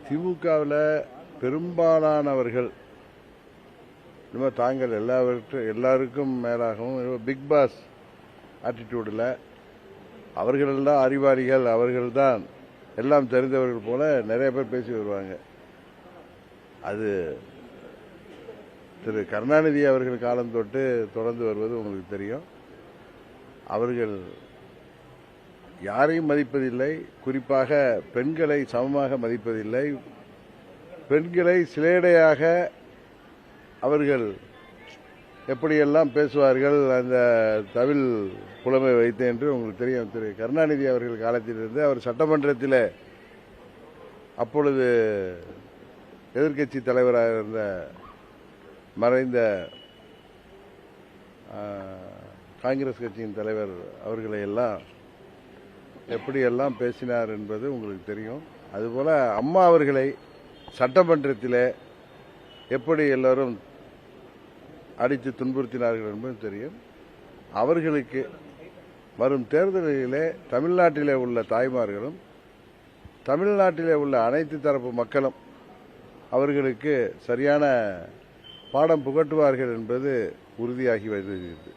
திமுகவில் பெரும்பாலானவர்கள் இன்னும் தாங்கள் எல்லாருக்கும் மேலாகவும் பிக் பாஸ் ஆட்டிடியூடில் அவர்களெல்லாம் அறிவாளிகள், அவர்கள்தான் எல்லாம் தெரிந்தவர்கள் போல நிறைய பேர் பேசி வருவாங்க. அது திரு கருணாநிதி அவர்கள் காலம் தொட்டு தொடர்ந்து வருவது உங்களுக்கு தெரியும். அவர்கள் யாரையும் மதிப்பதில்லை, குறிப்பாக பெண்களை சமமாக மதிப்பதில்லை. பெண்களை சிலேடையாக அவர்கள் எப்படியெல்லாம் பேசுவார்கள் அந்த தமிழ் புலமை வைத்து என்று உங்களுக்கு தெரியும். திரு கருணாநிதி அவர்கள் காலத்திலிருந்து அவர் சட்டமன்றத்தில் அப்பொழுது எதிர்க்கட்சி தலைவராக இருந்த மறைந்த காங்கிரஸ் கட்சியின் தலைவர் அவர்களை எல்லாம் எப்படியெல்லாம் பேசினார் என்பது உங்களுக்கு தெரியும். அதுபோல அம்மா அவர்களை சட்டமன்றத்தில் எப்படி எல்லாரும் அடித்து துன்புறுத்தினார்கள் என்பது தெரியும். அவர்களுக்கு வரும் தேர்தலிலே தமிழ்நாட்டிலே உள்ள தாய்மார்களும் தமிழ்நாட்டிலே உள்ள அனைத்து தரப்பு மக்களும் அவர்களுக்கு சரியான பாடம் புகட்டுவார்கள் என்பது உறுதியாகி வருகிறது.